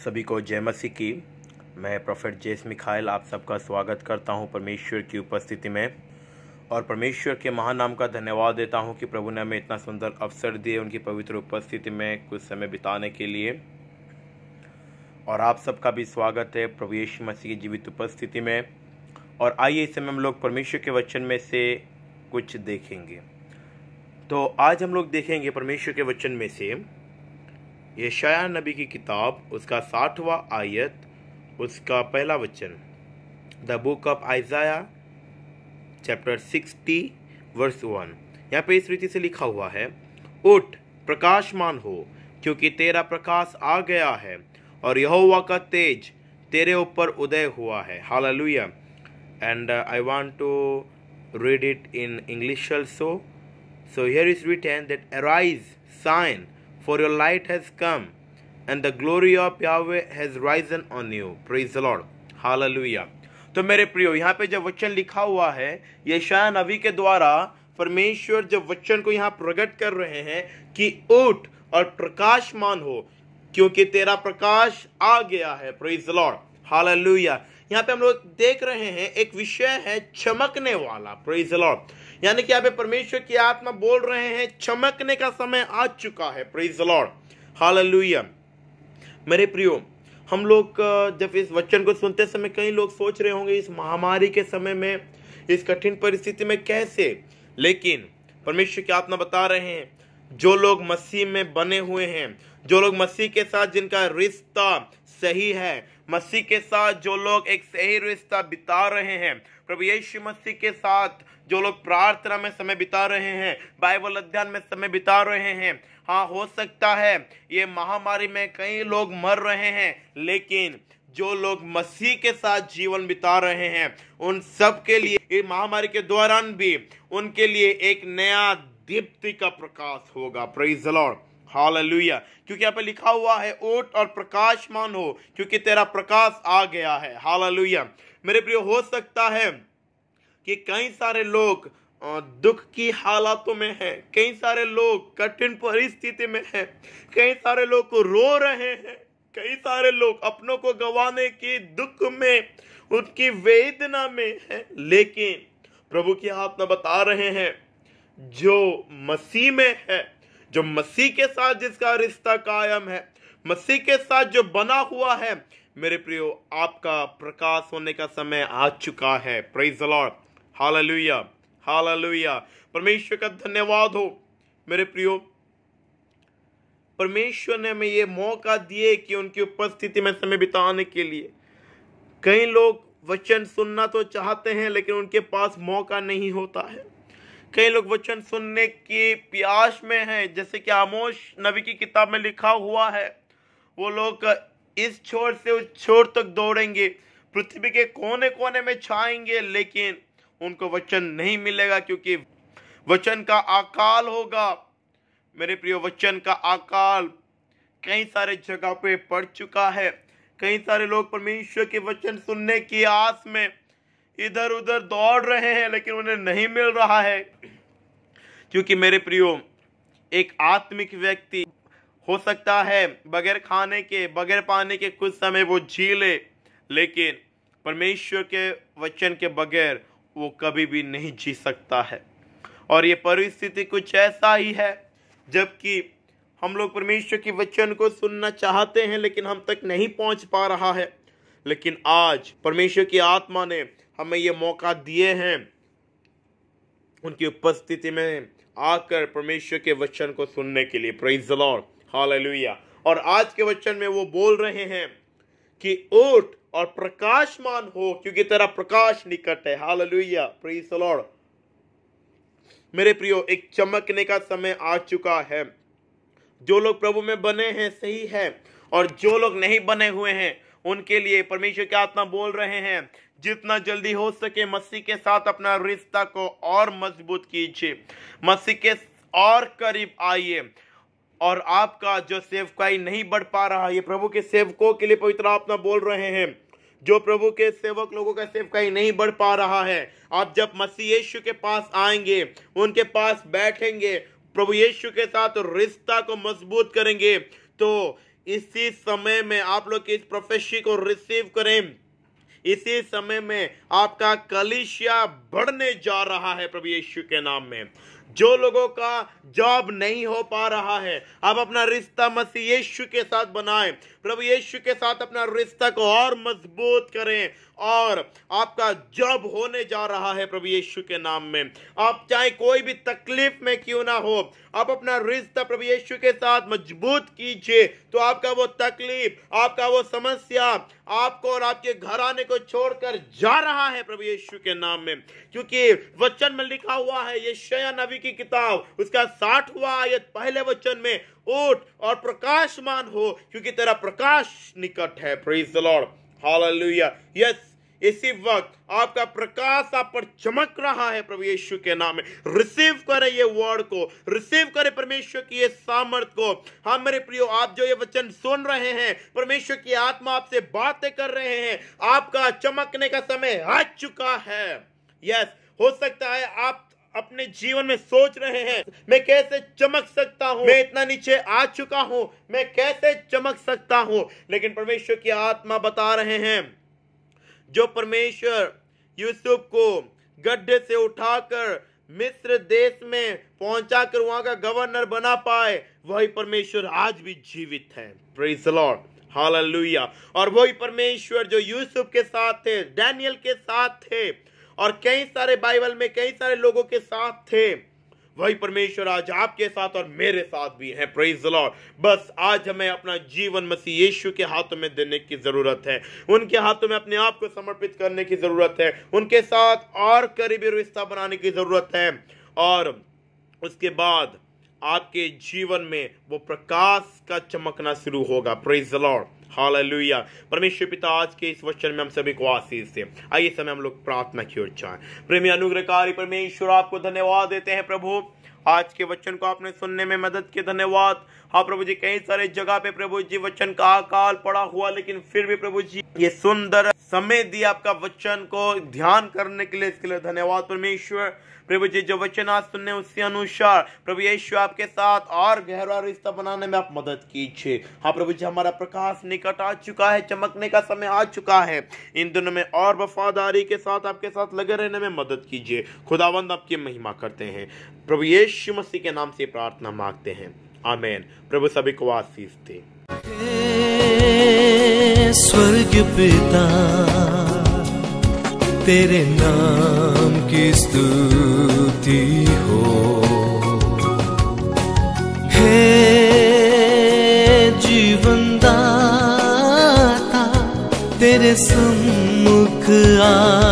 सभी को जय मसीह की। मैं प्रोफेट जेस मिखाइल आप सबका स्वागत करता हूं परमेश्वर की उपस्थिति में, और परमेश्वर के महान नाम का धन्यवाद देता हूं कि प्रभु ने हमें इतना सुंदर अवसर दिए उनकी पवित्र उपस्थिति में कुछ समय बिताने के लिए। और आप सबका भी स्वागत है प्रभु यीशु मसीह की जीवित उपस्थिति में। और आइए इस समय हम लोग परमेश्वर के वचन में से कुछ देखेंगे। तो आज हम लोग देखेंगे परमेश्वर के वचन में से यशायाह नबी की किताब, उसका 60वां आयत, उसका पहला वचन। The book of Isaiah chapter 60 verse 1। यहाँ पे इस रीति से लिखा हुआ है, उठ प्रकाशमान हो, क्योंकि तेरा प्रकाश आ गया है और यहोवा का तेज तेरे ऊपर उदय हुआ है। Hallelujah. And I want to read it in English also. So here is written that arise, shine, for your light has come, and the glory of Yahweh has risen on you. Praise the Lord. Hallelujah. तो मेरे प्रियो, यहाँ पे जब वचन लिखा हुआ है यशायाह नबी के द्वारा, परमेश्वर जब वचन को यहाँ प्रकट कर रहे हैं कि उठ और प्रकाशमान हो, क्योंकि तेरा प्रकाश आ गया है। Praise the Lord. हालेलुया। यहाँ पे हम लोग देख रहे हैं एक विषय है चमकने वाला। Praise the Lord. यानी कि यहाँ पे परमेश्वर की आत्मा बोल रहे हैं चमकने का समय आ चुका है। Praise the Lord. हालेलुया। मेरे प्रियो, हम लोग जब इस वचन को सुनते समय कई लोग सोच रहे होंगे इस महामारी के समय में, इस कठिन परिस्थिति में कैसे, लेकिन परमेश्वर की आत्मा बता रहे हैं जो लोग मसीह में बने हुए हैं, जो लोग मसीह के साथ जिनका रिश्ता सही है, मसीह के साथ जो लोग एक सही रिश्ता बिता रहे हैं, प्रभु यीशु मसीह के साथ जो लोग प्रार्थना में समय बिता रहे हैं, बाइबल अध्ययन में समय बिता रहे हैं। हाँ, हो सकता है ये महामारी में कई लोग मर रहे हैं, लेकिन जो लोग मसीह के साथ जीवन बिता रहे हैं उन सब के लिए इस महामारी के दौरान भी उनके लिए एक नया दीप्ति का प्रकाश होगा। Praise the Lord. हालेलुया। क्योंकि यहाँ पे लिखा हुआ है उठ और प्रकाशमान हो, क्योंकि तेरा प्रकाश आ गया है। हालेलुया। मेरे प्रिय, हो सकता है कि कई सारे लोग दुख की हालातों में हैं, कई सारे लोग कठिन परिस्थिति में हैं, कई सारे लोग को रो रहे हैं, कई सारे लोग अपनों को गंवाने की दुख में, उनकी वेदना में हैं, लेकिन प्रभु की आत्मा बता रहे हैं जो मसीह में है, जो मसीह के साथ जिसका रिश्ता कायम है, मसीह के साथ जो बना हुआ है, मेरे प्रियो, आपका प्रकाश होने का समय आ चुका है। Praise the Lord. Hallelujah. Hallelujah. परमेश्वर का धन्यवाद हो। मेरे प्रियो, परमेश्वर ने हमें ये मौका दिए कि उनकी उपस्थिति में समय बिताने के लिए। कई लोग वचन सुनना तो चाहते हैं, लेकिन उनके पास मौका नहीं होता है। कई लोग वचन सुनने की प्यास में हैं, जैसे कि आमोस नबी की किताब में लिखा हुआ है, वो लोग इस छोर से उस छोर तक दौड़ेंगे, पृथ्वी के कोने कोने में छाएंगे, लेकिन उनको वचन नहीं मिलेगा, क्योंकि वचन का अकाल होगा। मेरे प्रियो, वचन का अकाल कई सारे जगह पे पड़ चुका है। कई सारे लोग परमेश्वर के वचन सुनने की आस में इधर उधर दौड़ रहे हैं, लेकिन उन्हें नहीं मिल रहा है। क्योंकि मेरे प्रियो, एक आत्मिक व्यक्ति हो सकता है बगैर खाने के, बगैर पानी के कुछ समय वो जी ले, लेकिन परमेश्वर के वचन के बगैर वो कभी भी नहीं जी सकता है। और ये परिस्थिति कुछ ऐसा ही है, जबकि हम लोग परमेश्वर के वचन को सुनना चाहते हैं, लेकिन हम तक नहीं पहुंच पा रहा है। लेकिन आज परमेश्वर की आत्मा ने हमें ये मौका दिए हैं उनकी उपस्थिति में आकर परमेश्वर के वचन को सुनने के लिए। Praise the Lord. हालेलुया। और आज के वचन में वो बोल रहे हैं कि उठ और प्रकाशमान हो, क्योंकि तेरा प्रकाश निकट है। हालेलुया। Praise the Lord. मेरे प्रियो, एक चमकने का समय आ चुका है। जो लोग प्रभु में बने हैं सही है, और जो लोग नहीं बने हुए हैं उनके लिए परमेश्वर की आत्मा बोल रहे हैं जितना जल्दी हो सके मसीह के साथ अपना रिश्ता को और मजबूत कीजिए, मसीह के और करीब आइए। और आपका जो सेवकाई नहीं बढ़ पा रहा, ये प्रभु के सेवकों के लिए पवित्र आत्मा बोल रहे हैं, जो प्रभु के सेवक लोगों का सेवकाई नहीं बढ़ पा रहा है, आप जब मसीह यीशु के पास आएंगे, उनके पास बैठेंगे, प्रभु यीशु के साथ रिश्ता को मजबूत करेंगे, तो इसी समय में आप लोग इस प्रोफेसी को रिसीव करें। इसी समय में आपका कलीसिया बढ़ने जा रहा है प्रभु यीशु के नाम में। जो लोगों का जॉब नहीं हो पा रहा है, आप अपना रिश्ता मसीह यीशु के साथ बनाएं, प्रभु यीशु के साथ अपना रिश्ता को और मजबूत करें और आपका जॉब होने जा रहा है प्रभु यीशु के नाम में। आप चाहे कोई भी तकलीफ में क्यों ना हो, आप अपना रिश्ता प्रभु यीशु के साथ मजबूत कीजिए, तो आपका वो तकलीफ, आपका वो समस्या आपको और आपके घराने को छोड़कर जा रहा है प्रभु यीशु के नाम में। क्योंकि वचन में लिखा हुआ है, यशायाह नबी की किताब उसका 60वां आयत पहले वचन में, उठ और प्रकाशमान हो क्योंकि तेरा प्रकाश निकट है। Praise the Lord, hallelujah. Yes, इसी वक्त आपका प्रकाश आप पर चमक रहा है प्रभु यीशु के नाम में। रिसीव करें ये वर्ड को, रिसीव करें परमेश्वर की ये सामर्थ को। हाँ मेरे प्रियो, आप जो ये वचन सुन रहे हैं, परमेश्वर की आत्मा आपसे बातें कर रहे हैं, आपका चमकने का समय आ चुका है। यस, हो सकता है आप अपने जीवन में सोच रहे हैं, मैं कैसे चमक सकता हूं, मैं इतना नीचे आ चुका हूं, मैं कैसे चमक सकता हूं। लेकिन परमेश्वर की आत्मा बता रहे हैं, जो परमेश्वर यूसुफ को गड्ढे से उठाकर मिस्र देश में पहुंचाकर वहां का गवर्नर बना पाए, वही परमेश्वर आज भी जीवित है। Praise the Lord, hallelujah. और वही परमेश्वर जो यूसुफ के साथ थे, डैनियल के साथ थे और कई सारे बाइबल में कई सारे लोगों के साथ थे, वही परमेश्वर आज आपके साथ और मेरे साथ भी है। Praise the Lord. बस आज हमें अपना जीवन मसीह यीशु के हाथों में देने की जरूरत है, उनके हाथों में अपने आप को समर्पित करने की जरूरत है, उनके साथ और करीबी रिश्ता बनाने की जरूरत है, और उसके बाद आपके जीवन में वो प्रकाश का चमकना शुरू होगा। Praise the Lord, hallelujah. परमेश्वर पिता, आज के इस वचन में हम सभी को आशीष दे। आइए समय हम लोग प्रार्थना की ओर जाएं। प्रेमी अनुग्रहकारी परमेश्वर, आपको धन्यवाद देते हैं प्रभु, आज के वचन को आपने सुनने में मदद की, धन्यवाद। हाँ प्रभु जी, कई सारे जगह पे प्रभु जी वचन का अकाल पड़ा हुआ, लेकिन फिर भी प्रभु जी ये सुंदर समय दिया आपका वचन को ध्यान करने के लिए, इसके लिए धन्यवाद परमेश्वर। प्रभु जी, जो वचन आज सुनने उसी अनुसार प्रभु यीशु आपके साथ और गहरा रिश्ता बनाने में आप मदद कीजिए। हाँ प्रभु जी, हमारा प्रकाश निकट आ चुका है, चमकने का समय आ चुका है। इन दिनों में और वफादारी के साथ आपके साथ लगे रहने में मदद कीजिए। खुदावंद आपकी महिमा करते हैं, प्रभु यीशु मसीह के नाम से प्रार्थना मांगते हैं, आमीन। प्रभु सभी को आशीष दे। स्वर्ग पिता, तेरे नाम की स्तुति हो। हे जीवन दाता, तेरे सम्मुख आ